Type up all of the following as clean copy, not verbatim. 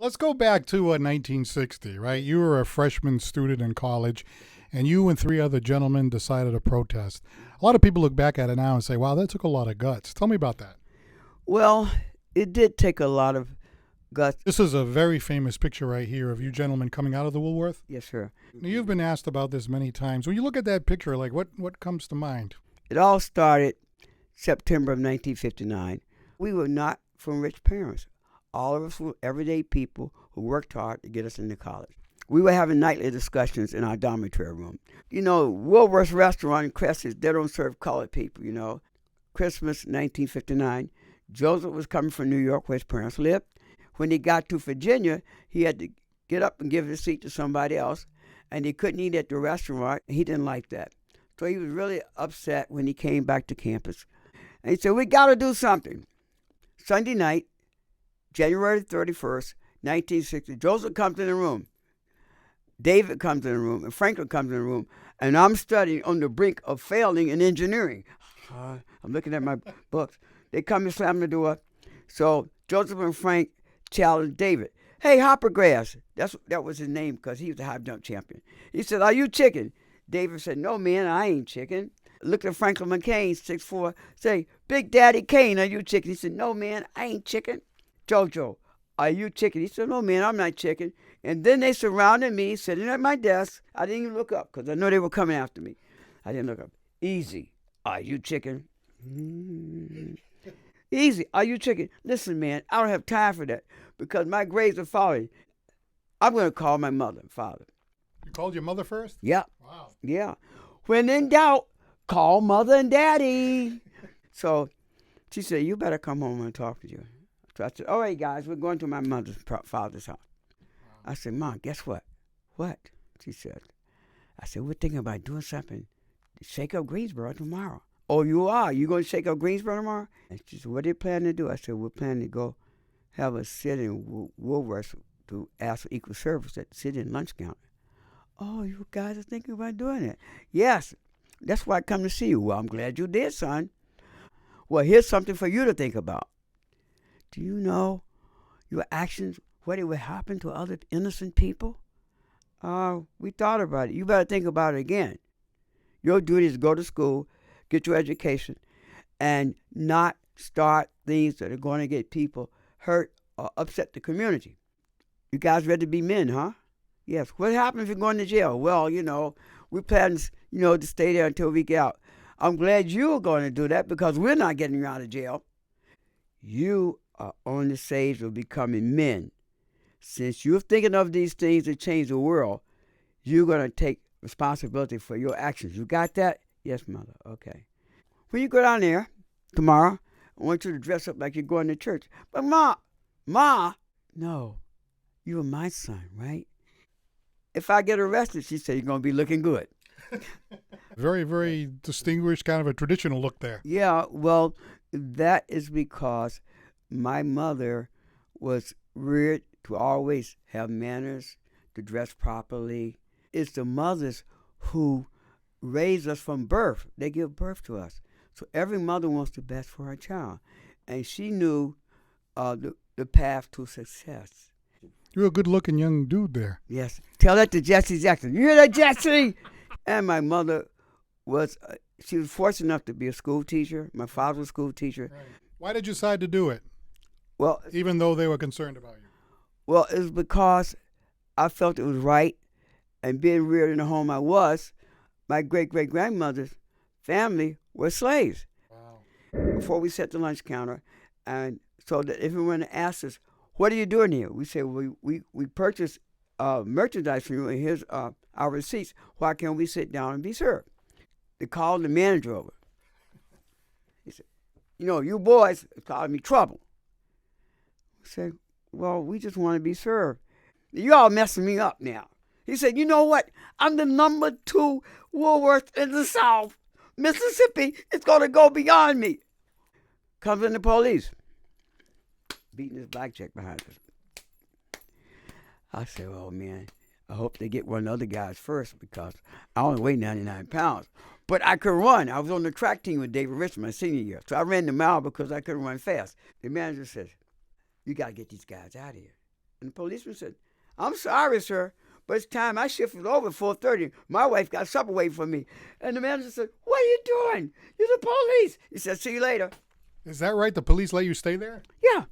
Let's go back to 1960, right? You were a freshman student in college, and you and three other gentlemen decided to protest. A lot of people look back at it now and say, wow, that took a lot of guts. Tell me about that. Well, it did take a lot of guts. This is a very famous picture right here of you gentlemen coming out of the Woolworth. Yes, sir. Now, you've been asked about this many times. When you look at that picture, like what comes to mind? It all started September of 1959. We were not from rich parents. All of us were everyday people who worked hard to get us into college. We were having nightly discussions in our dormitory room. You know, Woolworth restaurant in Crescent, they don't serve colored people, you know. Christmas 1959, Joseph was coming from New York where his parents lived. When he got to Virginia, he had to get up and give his seat to somebody else, and he couldn't eat at the restaurant. He didn't like that. So he was really upset when he came back to campus. And he said, we got to do something. Sunday night, January 31st, 1960, Joseph comes in the room. David comes in the room, and Franklin comes in the room, and I'm studying on the brink of failing in engineering. I'm looking at my books. They come and slam the door. So Joseph and Frank challenged David. Hey, Hoppergrass. That was his name because he was the high jump champion. He said, are you chicken? David said, no, man, I ain't chicken. Looked at Franklin McCain, 6'4", say, Big Daddy Kane, are you chicken? He said, no, man, I ain't chicken. Jojo, are you chicken? He said, no, man, I'm not chicken. And then they surrounded me, sitting at my desk. I didn't even look up because I know they were coming after me. I didn't look up. Easy, are you chicken? Easy, are you chicken? Listen, man, I don't have time for that because my grades are falling. I'm going to call my mother and father. You called your mother first? Yeah. Wow. Yeah. When in doubt, call mother and daddy. So she said, you better come home and talk to you. So I said, all right, guys, we're going to my father's house. I said, Mom, guess what? What? She said. I said, we're thinking about doing something to shake up Greensboro tomorrow. Oh, you are? You going to shake up Greensboro tomorrow? And she said, what are you planning to do? I said, we're planning to go have a sit-in Woolworth to ask for equal service at the sit-in lunch counter. Oh, you guys are thinking about doing it? Yes. That's why I come to see you. Well, I'm glad you did, son. Well, here's something for you to think about. Do you know your actions, what it would happen to other innocent people? We thought about it. You better think about it again. Your duty is to go to school, get your education, and not start things that are going to get people hurt or upset the community. You guys ready to be men, huh? Yes. What happens if you're going to jail? Well, we plan, to stay there until we get out. I'm glad you're going to do that because we're not getting you out of jail. You are on the stage of becoming men. Since you're thinking of these things to change the world, you're going to take responsibility for your actions. You got that? Yes, Mother. Okay. When you go down there tomorrow, I want you to dress up like you're going to church. But Ma, no, you're my son, right? If I get arrested, she said, you're going to be looking good. Very, very distinguished, kind of a traditional look there. Yeah, well, that is because my mother was reared to always have manners, to dress properly. It's the mothers who raise us from birth. They give birth to us. So every mother wants the best for her child. And she knew the path to success. You're a good-looking young dude there. Yes. Tell that to Jesse Jackson. You hear that, Jesse? And my mother she was fortunate enough to be a school teacher. My father was a school teacher. Right. Why did you decide to do it? Well, even though they were concerned about you. Well, it was because I felt it was right. And being reared in the home I was, my great-great-grandmother's family were slaves. Wow. Before we set the lunch counter. And so that if anyone asked us, what are you doing here? We say, we purchased merchandise from you, and here's our receipts. Why can't we sit down and be served? They called the manager over. He said, you boys are causing me trouble. We said, well, we just want to be served. You all messing me up now. He said, you know what? I'm the number 2 Woolworth in the South. Mississippi is going to go beyond me. Comes in the police. Beating his blackjack behind us. I said, oh, man, I hope they get one of the other guys first because I only weigh 99 pounds. But I could run. I was on the track team with David Richmond my senior year. So I ran the mile because I couldn't run fast. The manager says, you got to get these guys out of here. And the policeman said, I'm sorry, sir, but it's time. My shift was over at 4:30. My wife got supper waiting for me. And the manager said, what are you doing? You're the police. He said, see you later. Is that right? The police let you stay there? Yeah.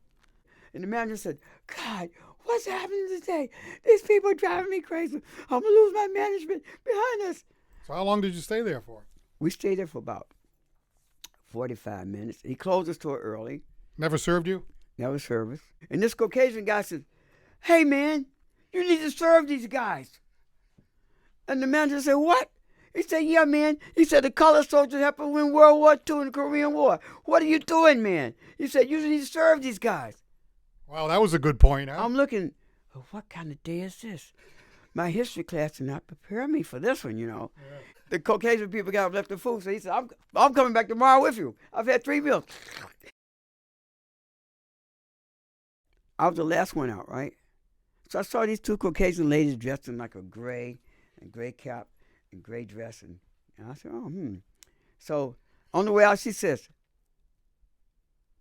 And the manager said, God, what's happening today? These people are driving me crazy. I'm going to lose my management behind us. So how long did you stay there for? We stayed there for about 45 minutes. He closed the store early. Never served you? Never service. And this Caucasian guy said, hey, man, you need to serve these guys. And the manager said, what? He said, yeah, man. He said, the colored soldiers helped us win World War II and the Korean War. What are you doing, man? He said, you need to serve these guys. Wow, that was a good point, huh? I'm looking, oh, what kind of day is this? My history class did not prepare me for this one, you know. Yeah. The Caucasian people got up left the food, so he said, I'm coming back tomorrow with you. I've had 3 meals. I was the last one out, right? So I saw these 2 Caucasian ladies dressed in like a gray cap and gray dress. And I said, So on the way out, she says,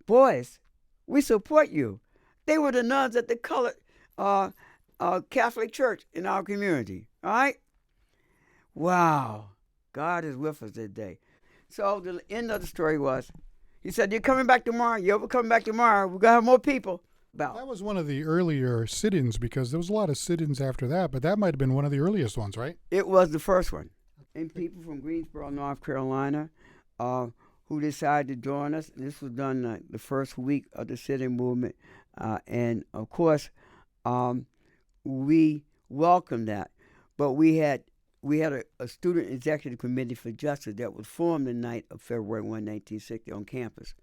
boys, we support you. They were the nuns at the colored Catholic church in our community, all right? Wow. God is with us today. So the end of the story was, he said, you're coming back tomorrow? You ever coming back tomorrow? We're going to have more people. That was one of the earlier sit-ins because there was a lot of sit-ins after that, but that might have been one of the earliest ones, right? It was the first one. And people from Greensboro, North Carolina, who decided to join us. This was done the first week of the sit-in movement. And, of course, we welcomed that. But we had a student executive committee for justice that was formed the night of February 1, 1960 on campus.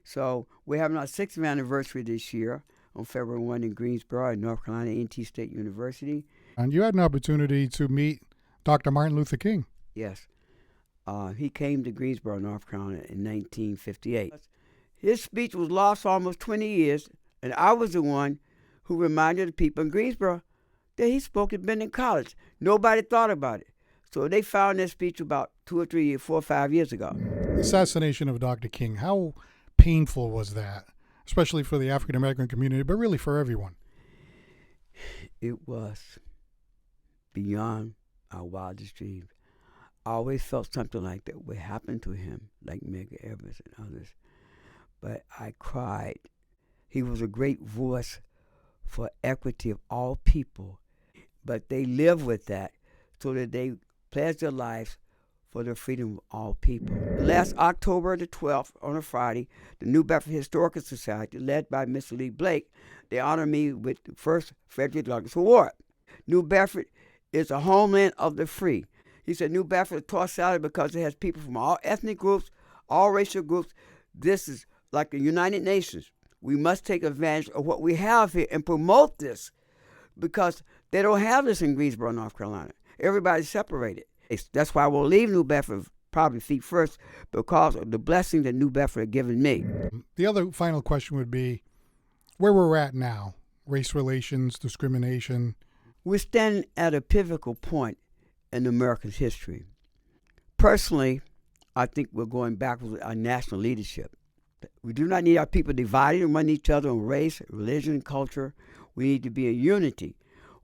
So we're having our 6th anniversary this year on February 1 in Greensboro at North Carolina A&T State University. And you had an opportunity to meet Dr. Martin Luther King. Yes. He came to Greensboro, North Carolina in 1958. His speech was lost for almost 20 years, and I was the one who reminded the people in Greensboro that he spoke at Benton College. Nobody thought about it. So they found that speech about 2 or 3 years, 4 or 5 years ago. The assassination of Dr. King, how painful was that, especially for the African American community, but really for everyone? It was beyond our wildest dreams. I always felt something like that would happen to him, like Medgar Evers and others. But I cried. He was a great voice for equity of all people, but they lived with that so that they pledged their lives for the freedom of all people. Last October the 12th, on a Friday, the New Bedford Historical Society, led by Mr. Lee Blake, they honored me with the first Frederick Douglass Award. New Bedford is a homeland of the free. He said New Bedford is tossed because it has people from all ethnic groups, all racial groups. This is like the United Nations. We must take advantage of what we have here and promote this because they don't have this in Greensboro, North Carolina. Everybody's separated. That's why we'll leave New Bedford probably feet first because of the blessing that New Bedford had given me. The other final question would be where we're at now, race relations, discrimination. We're standing at a pivotal point in America's history. Personally, I think we're going backwards with our national leadership. We do not need our people divided among each other on race, religion, culture. We need to be in unity.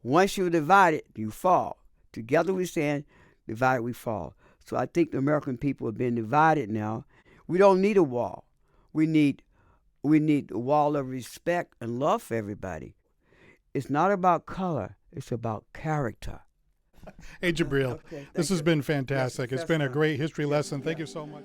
Once you're divided, you fall. Together we stand, divided we fall. So I think the American people are being divided now. We don't need a wall. We need a wall of respect and love for everybody. It's not about color. It's about character. Hey, Jibreel, this has been fantastic. It's been a great history lesson. Thank you so much.